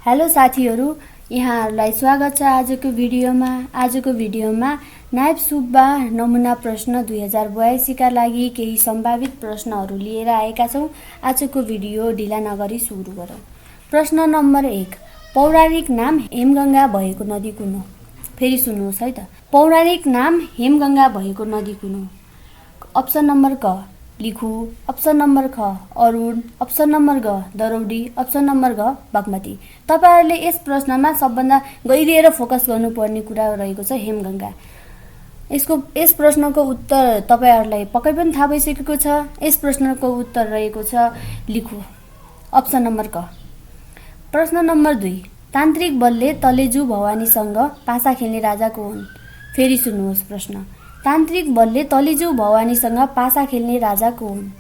Hello साथीहरू, यहाँहरूलाई स्वागत छ आजको भिडियोमा नायब सुब्बा नमुना प्रश्न 2082 का लागि केही सम्भावित प्रश्नहरू लिएर आएका छौं। आजको भिडियो ढिला नगरी सुरु गरौँ। प्रश्न नम्बर 1, पौराणिक नाम हेमगङ्गा भएको नदी कुन हो? फेरि सुन्नुहोस् है त। पौराणिक नाम हेमगङ्गा भएको नदी कुन हो? अप्सन नम्बर क लिखु, अप्सन नम्बर ख अरुण, अप्सन नम्बर ग दरौडी, अप्सन नम्बर घ बागमती। तपाईहरुले यस प्रश्नमा सबभन्दा गहिरिएर फोकस गर्नुपर्ने कुरा रहेको छ हेमगङ्गा। यस प्रश्नको उत्तर तपाईहरुलाई पक्कै पनि थाहा भइसकेको छ। यस प्रश्नको उत्तर रहेको छ लिखु, अप्सन नम्बर क। प्रश्न नम्बर 2, तान्त्रिक बलले तलेजु भवानीसँग पासा खेल्ने राजा को हुन्? फेरि सुन्नुहोस् प्रश्न। तान्त्रिक बलले तलेजु भवानीसँग पासा खेल्ने राजा को हुन्?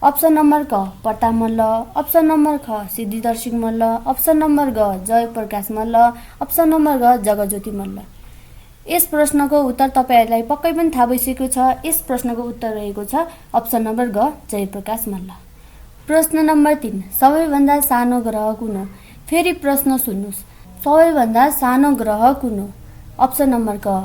अप्सन नम्बर क प्रताप मल्ल, अप्सन नम्बर ख सिद्धिधर सिंह मल्ल, अप्सन नम्बर ग जयप्रकाश मल्ल, अप्सन नम्बर घ जगज्योति मल्ल। यस प्रश्नको उत्तर तपाईहरुलाई पक्कै पनि थाहा भइसकेको छ। यस प्रश्नको उत्तर रहेको छ अप्सन नम्बर ग जयप्रकाश मल्ल। प्रश्न नम्बर 3, सबैभन्दा सानो ग्रह कुन हो? फेरि प्रश्न सुन्नुस्, सबैभन्दा सानो ग्रह कुन हो? अप्सन नम्बर क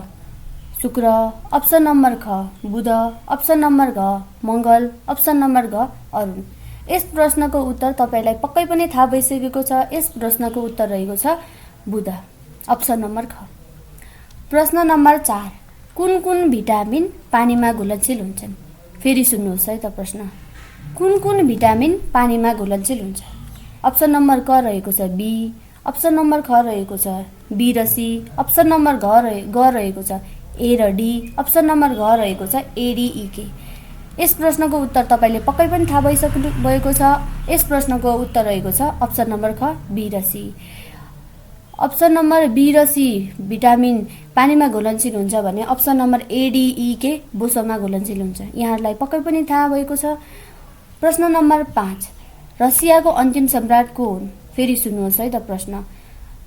शुक्र, अप्सन नम्बर ख बुध, अप्सन नम्बर घ मंगल, अप्सन नम्बर घ अरुण। यस प्रश्नको उत्तर तपाईलाई पक्कै पनि थाहा भइसकेको छ। यस प्रश्नको उत्तर रहेको छ बुध, अप्सन नम्बर ख। प्रश्न नम्बर 4, कुन कुन भिटामिन पानीमा घुलनशील हुन्छन्? फेरि सुन्नुहोस् है त प्रश्न। कुन कुन भिटामिन पानीमा घुलनशील हुन्छ? अप्सन नम्बर क रहेको छ बी, अप्सन नम्बर ख रहेको छ बी र सी, अप्सन नम्बर ग रहेको छ ए र डी, अप्सन नम्बर घ रहेको छ एडीईके। यस प्रश्नको उत्तर तपाईले पक्कै पनि थाहा भइसक्नु भएको छ। यस प्रश्नको उत्तर रहेको छ अप्सन नम्बर ख बी र सी। अप्सन नम्बर बी र सी भिटामिन पानीमा घुलनशील हुन्छ भने अप्सन नम्बर एडीईके बोसोमा घुलनशील हुन्छ। यहाँहरूलाई पक्कै पनि थाहा भएको छ। प्रश्न नम्बर 5, रसियाको अन्तिम सम्राट को हुन्? फेरि सुन्नुहोस् है त प्रश्न।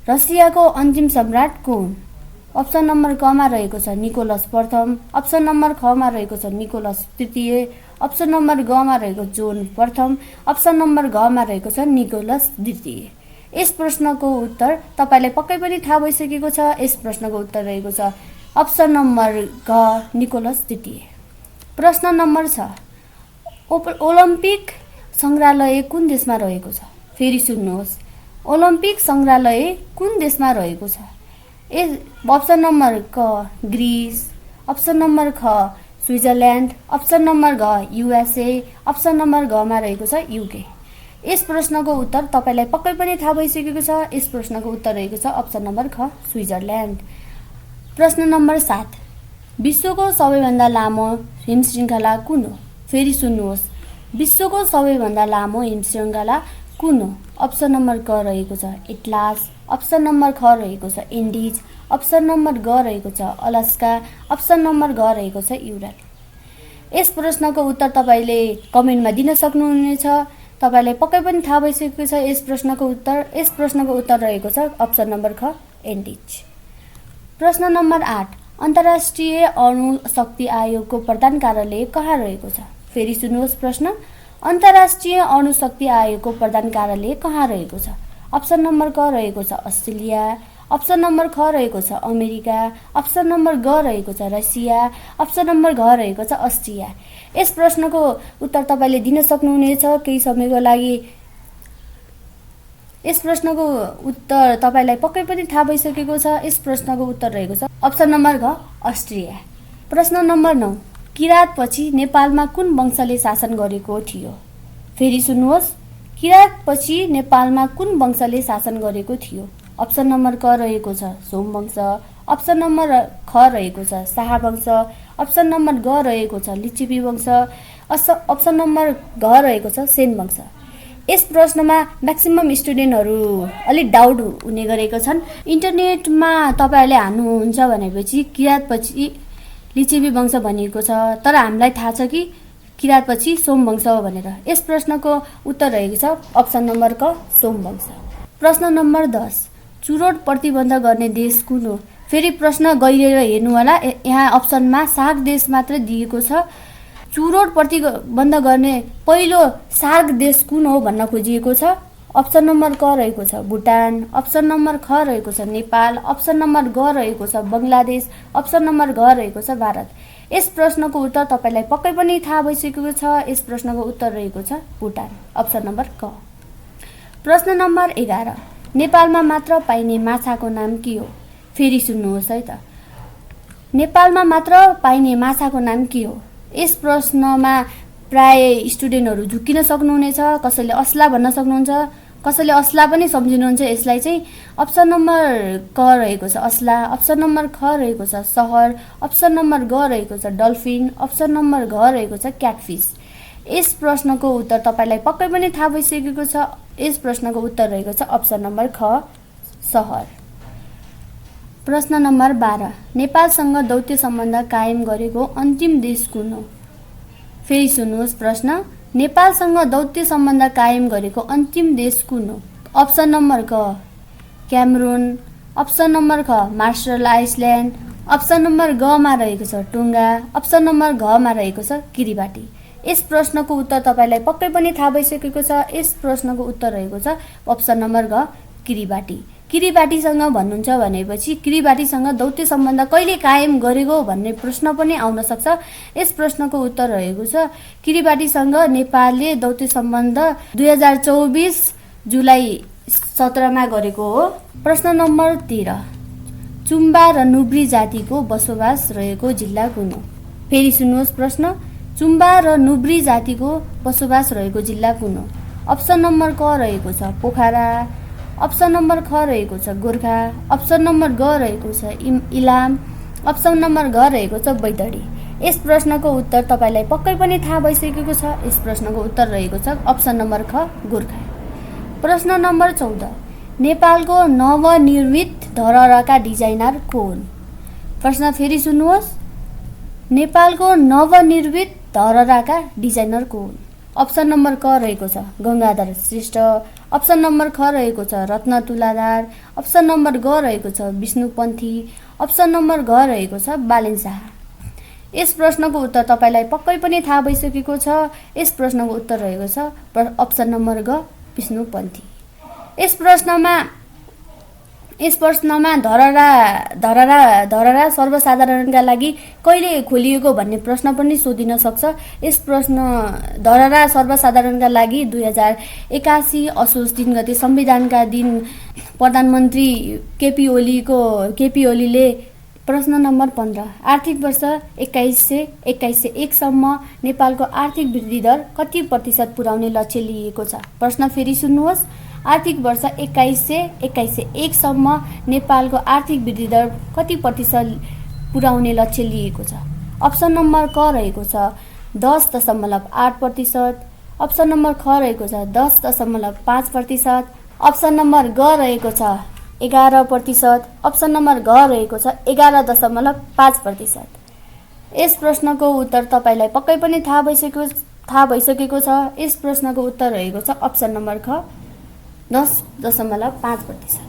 रसियाको अन्तिम सम्राट को हुन्? अप्सन नम्बर क मा रहेको छ निकोलस प्रथम, अप्सन नम्बर ख मा रहेको छ निकोलस तृतीय, अप्सन नम्बर ग मा रहेको जोन प्रथम, अप्सन नम्बर घ मा रहेको छ निकोलस द्वितीय। यस प्रश्नको उत्तर तपाईलाई पक्कै पनि थाहा भइसकेको छ। यस प्रश्नको उत्तर रहेको छ अप्सन नम्बर घ निकोलस द्वितीय। प्रश्न नम्बर 6, ओलम्पिक संग्रहालय कुन देशमा रहेको छ? फेरि सुन्नुहोस्, ओलम्पिक संग्रहालय कुन देशमा रहेको छ? अप्सन नम्बर क ग्रीस, अप्सन नम्बर ख स्विजरल्यान्ड, अप्सन नम्बर घ युएसए, अप्सन नम्बर घ मा रहेको छ युके। यस प्रश्नको उत्तर तपाईलाई पक्कै पनि थाहा भइसकेको छ। यस प्रश्नको उत्तर रहेको छ अप्सन नम्बर ख स्विजरल्यान्ड। प्रश्न नम्बर 7, विश्वको सबैभन्दा लामो हिमशृङ्खला कुन हो? फेरि सुन्नुहोस्, विश्वको सबैभन्दा लामो हिमशृङ्खला कुन हो? अप्सन नम्बर क रहेको छ एटलास, अप्सन नम्बर ख रहेको छ इन्डिज, अप्सन नम्बर ग रहेको छ अलास्का, अप्सन नम्बर घ रहेको छ युरल। यस प्रश्नको उत्तर तपाईले कमेन्टमा दिन सक्नुहुनेछ। तपाईलाई पक्कै पनि थाहा भइसकेको छ यस प्रश्नको उत्तर रहेको छ अप्सन नम्बर ख इन्डिज। प्रश्न नम्बर 8, अन्तर्राष्ट्रिय अणु शक्ति आयोगको प्रधान कार्यालय कहाँ रहेको छ? फेरि सुन्नुहोस् प्रश्न। अन्तर्राष्ट्रिय अणु शक्ति आयोगको प्रधान कार्यालय कहाँ रहेको छ? अप्सन नम्बर क रहेको छ अस्ट्रेलिया, अप्सन नम्बर ख रहेको छ अमेरिका, अप्सन नम्बर ग रहेको छ रसिया, अप्सन नम्बर घ रहेको छ अस्ट्रिया। यस प्रश्नको उत्तर तपाईले दिन सक्नुहुनेछ केही समयको लागि। यस प्रश्नको उत्तर तपाईलाई पक्कै पनि थाहा भइसकेको छ। यस प्रश्नको उत्तर रहेको छ अप्सन नम्बर घ अस्ट्रिया। प्रश्न नम्बर 9, किराँतपछि नेपालमा कुन वंशले शासन गरेको थियो? फेरि सुन्नुहोस्, किराँतपछि नेपालमा कुन वंशले शासन गरेको थियो? अप्सन नम्बर क रहेको छ सोमवंश, अप्सन नम्बर ख रहेको छ शाह वंश, अप्सन नम्बर ग रहेको छ लिच्छवी वंश, अप्सन नम्बर घ रहेको छ सेन वंश। यस प्रश्नमा म्याक्सिमम स्टुडेन्टहरू अलि डाउट हुने गरेका छन्। इन्टरनेटमा तपाईहरुले हान्नुहुन्छ भनेपछि किराँतपछि लिच्छवी वंश भनिएको छ, तर हामीलाई थाहा छ कि किराँतपछि सोमवंश हो भनेर। यस प्रश्नको उत्तर रहेको छ अप्सन नम्बर क सोमवंश। प्रश्न नम्बर 10, चुरोट प्रतिबन्ध गर्ने देश कुन हो? फेरि प्रश्न गहिरेर हेर्नु होला। यहाँ अप्सनमा सार्क देश मात्र दिएको छ। चुरोट प्रतिबन्ध गर्ने पहिलो सार्क देश कुन हो भन्न खोजिएको छ। अप्सन नम्बर क रहेको छ भुटान, अप्सन नम्बर ख रहेको छ नेपाल, अप्सन नम्बर ग रहेको छ बङ्गलादेश, अप्सन नम्बर घ रहेको छ भारत। यस प्रश्नको उत्तर तपाईलाई पक्कै पनि थाहा भइसकेको छ। यस प्रश्नको उत्तर रहेको छ भुटान, अप्सन नम्बर क। प्रश्न नम्बर 11, नेपालमा मात्र पाइने माछाको नाम के हो? फेरि सुन्नुहोस् है त। नेपालमा मात्र पाइने माछाको नाम के हो? यस प्रश्नमा प्राय स्टुडेन्टहरू झुक्किन सक्नुहुनेछ, कसैले असला भन्न सक्नुहुन्छ, कसैले असला पनि सम्झिनुहुन्छ। यसलाई चाहिँ अप्सन नम्बर क रहेको छ असला, अप्सन नम्बर ख रहेको छ सहर, अप्सन नम्बर ग रहेको छ डल्फिन, अप्सन नम्बर घ रहेको छ क्याटफिस। यस प्रश्नको उत्तर तपाईलाई पक्कै पनि थाहा भइसकेको छ। यस प्रश्नको उत्तर रहेको छ अप्सन नम्बर ख सहर। प्रश्न नम्बर 12, नेपालसँग दौत्य सम्बन्ध कायम गरेको अन्तिम देश कुन हो? फेरि सुन्नुहोस् प्रश्न, नेपालसँग दौत्य सम्बन्ध कायम गरेको अन्तिम देश कुन हो? अप्सन नम्बर क क्यामरुन, अप्सन नम्बर ख मार्शल आइसल्यान्ड, अप्सन नम्बर ग मा रहेको छ टोङ्गा, अप्सन नम्बर घ मा रहेको छ किरिबाटी। यस प्रश्नको उत्तर तपाईलाई पक्कै पनि थाहा भइसकेको छ। यस प्रश्नको उत्तर रहेको छ अप्सन नम्बर घ किरिबाटी। किरिबाटीसँग भन्नुहुन्छ भनेपछि किरिबाटीसँग दौत्य सम्बन्ध कहिले कायम गरेको भन्ने प्रश्न पनि आउन सक्छ। यस प्रश्नको उत्तर रहेको छ किरिबाटीसँग नेपालले दौत्य सम्बन्ध 2024 जुलाई 17 मा गरेको हो। प्रश्न नम्बर 13, चुम्बा र नुब्री जातिको बसोबास रहेको जिल्ला कुन हो? फेरि सुन्नुहोस् प्रश्न, चुम्बा र नुब्री जातिको बसोबास रहेको जिल्ला कुन हो? अप्सन नम्बर क रहेको छ पोखरा, अप्सन नम्बर ख रहेको छ गोर्खा, अप्सन नम्बर ग रहेको छ इलाम, अप्सन नम्बर घ रहेको छ बैतडी। यस प्रश्नको उत्तर तपाईलाई पक्कै पनि थाहा भइसकेको छ। यस प्रश्नको उत्तर रहेको छ अप्सन नम्बर ख गोर्खा। प्रश्न नम्बर 14, नेपालको नवनिर्मित धरहराका डिजाइनर को हुन्? प्रश्न फेरि सुन्नुहोस्, नेपालको नवनिर्मित धरहराका डिजाइनर को हुन्? अप्सन नम्बर क रहेको छ गङ्गाधर श्रेष्ठ, अप्सन नम्बर ख रहेको छ रत्न तुलाधार, अप्सन नम्बर ग रहेको छ विष्णुपन्थी, अप्सन नम्बर घ रहेको छ बालेन शाह। यस प्रश्नको उत्तर तपाईलाई पक्कै पनि थाहा भइसकेको छ। यस प्रश्नको उत्तर रहेको छ अप्सन नम्बर ग विष्णुपन्थी। यस प्रश्नमा धरहरा सर्वसाधारणका लागि कहिले खोलिएको भन्ने प्रश्न पनि सोधिन सक्छ। यस प्रश्न धरहरा सर्वसाधारणका लागि 2081 असोज 3 गते संविधानका दिन प्रधानमन्त्री केपी ओलीले प्रश्न नम्बर 15, आर्थिक वर्ष 2100-2101 सम्म नेपालको आर्थिक वृद्धि दर कति प्रतिशत पुर्याउने लक्ष्य लिएको छ? प्रश्न फेरि सुन्नुहोस्, आर्थिक वर्ष 2100-2101 सम्म नेपालको आर्थिक वृद्धि दर कति प्रतिशत पुर्याउने लक्ष्य लिएको छ? अप्सन नम्बर क रहेको छ 10.8%, अप्सन नम्बर ख रहेको छ 10.5%, अप्सन नम्बर ग रहेको छ 11%, अप्सन नम्बर घ रहेको छ 11.5%। यस प्रश्नको उत्तर तपाईलाई पक्कै पनि थाहा भइसकेको छ। यस प्रश्नको उत्तर रहेको छ अप्सन नम्बर ख 10.5%।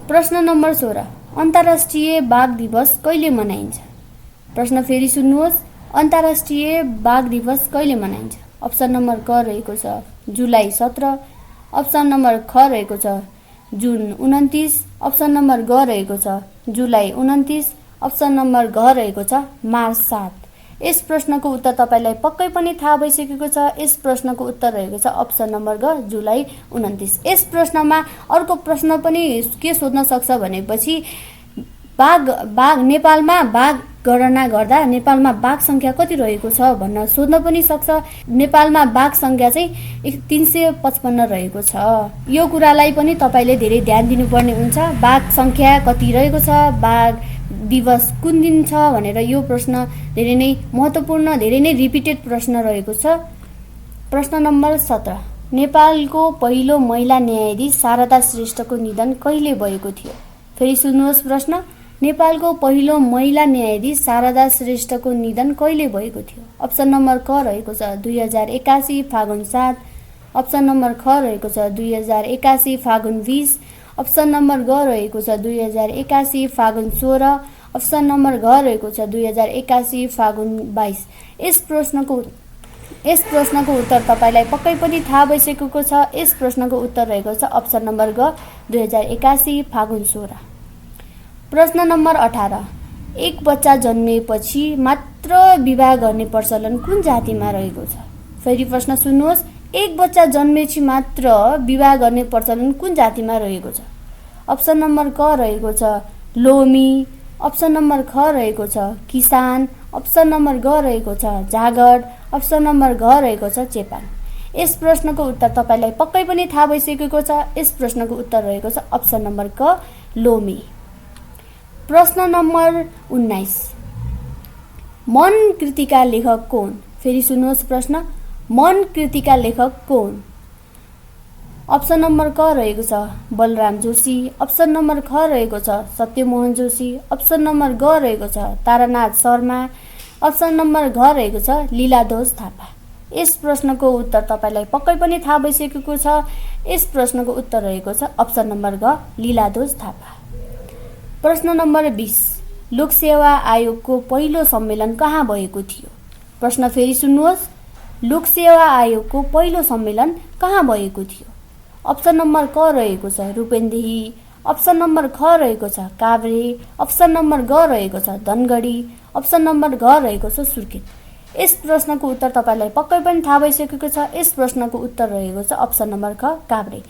प्रश्न नम्बर 16, अन्तर्राष्ट्रिय बाघ दिवस कहिले मनाइन्छ? प्रश्न फेरि सुन्नुहोस्, अन्तर्राष्ट्रिय बाघ दिवस कहिले मनाइन्छ? अप्सन नम्बर क रहेको छ जुलाई 17, अप्सन नम्बर ख रहेको छ जुन 29, अप्सन नम्बर ग रहेको छ जुलाई 29, अप्सन नम्बर घ रहेको छ मार्च 7। यस प्रश्नको उत्तर तपाईलाई पक्कै पनि थाहा भइसकेको छ। यस प्रश्नको उत्तर रहेको छ अप्सन नम्बर ग जुलाई 29। यस प्रश्नमा अर्को प्रश्न पनि के सोध्न सक्छ भनेपछि नेपालमा बाघ गणना गर्दा नेपालमा बाघ संख्या कति रहेको छ भन्न सोध्न पनि सक्छ। नेपालमा बाघ संख्या चाहिँ 355 रहेको छ। यो कुरालाई पनि तपाईले धेरै ध्यान दिनुपर्ने हुन्छ। बाघ संख्या कति रहेको छ, बाघ दिवस कुन दिन छ भनेर यो प्रश्न धेरै नै महत्त्वपूर्ण, धेरै नै रिपिटेड प्रश्न रहेको छ। प्रश्न नम्बर 17, नेपालको पहिलो महिला न्यायाधीश शारदा श्रेष्ठको निधन कहिले भएको थियो? फेरि सुन्नुहोस् प्रश्न, नेपालको पहिलो महिला न्यायाधीश शारदा श्रेष्ठको निधन कहिले भएको थियो? अप्सन नम्बर क रहेको छ 2081 फागुन 7, अप्सन नम्बर ख रहेको छ 2081 फागुन 20, अप्सन नम्बर ग रहेको छ 2081 फागुन 16, अप्सन नम्बर घ रहेको छ 2081 फागुन 22। यस यस प्रश्नको उत्तर तपाईलाई पक्कै पनि थाहा भइसकेको छ। यस प्रश्नको उत्तर रहेको छ अप्सन नम्बर ग 2081 फागुन 16। प्रश्न नम्बर 18, एक बच्चा जन्मिएपछि मात्र विवाह गर्ने प्रचलन कुन जातिमा रहेको छ? फेरि प्रश्न सुन्नुहोस्, एक बच्चा जन्मेपछि मात्र विवाह गर्ने प्रचलन कुन जातिमा रहेको छ? अप्सन नम्बर क रहेको छ लोमी, अप्सन नम्बर ख रहेको छ किसान, अप्सन नम्बर ग रहेको छ जागड, अप्सन नम्बर घ रहेको छ चेपाङ। यस प्रश्नको उत्तर तपाईलाई पक्कै पनि थाहा भइसकेको छ। यस प्रश्नको उत्तर रहेको छ अप्सन नम्बर क लोमी। प्रश्न नम्बर 19, मन कृतिका लेखक कोन? फेरि सुन्नुहोस् प्रश्न, मन कृतिका लेखक कोन? अप्सन नम्बर क रहेको छ बलराम जोशी, अप्सन नम्बर ख रहेको छ सत्यमोहन जोशी, अप्सन नम्बर ग रहेको छ तारानाथ शर्मा, अप्सन नम्बर घ रहेको छ लीलाध्वज थापा। यस प्रश्नको उत्तर तपाईलाई पक्कै पनि थाहा भइसकेको छ। यस प्रश्नको उत्तर रहेको छ अप्सन नम्बर घ लीलाध्वज थापा। प्रश्न नम्बर 20, लोकसेवा आयोगको पहिलो सम्मेलन कहाँ भएको थियो? प्रश्न फेरि सुन्नुहोस्, लोकसेवा आयोगको पहिलो सम्मेलन कहाँ भएको थियो? अप्सन नम्बर क रहेको छ रूपेन्देही, अप्सन नम्बर ख रहेको छ काभ्रे, अप्सन नम्बर ग रहेको छ धनगढी, अप्सन नम्बर घ रहेको छ सुर्खेत। यस प्रश्नको उत्तर तपाईलाई पक्कै पनि थाहा भइसकेको छ। यस प्रश्नको उत्तर रहेको छ अप्सन नम्बर ख काभ्रे।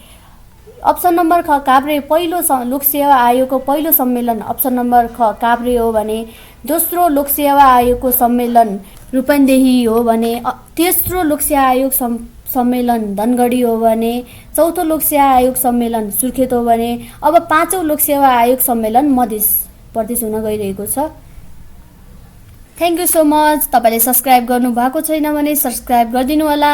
अप्सन नम्बर ख काभ्रे पहिलो लोकसेवा आयोगको पहिलो सम्मेलन अप्सन नम्बर ख काभ्रे हो भने दोस्रो लोकसेवा आयोगको सम्मेलन रूपन्देही हो भने तेस्रो लोकसेवा आयोग सम्मेलन धनगढी हो भने चौथो लोकसेवा आयोग सम्मेलन सुर्खेत हो भने अब पाँचौं लोकसेवा आयोग सम्मेलन मध्य प्रदेश हुन गइरहेको छ। Thank you so much. तपाईले सब्स्क्राइब गर्नु भएको छैन भने सब्स्क्राइब गरिदिनु होला।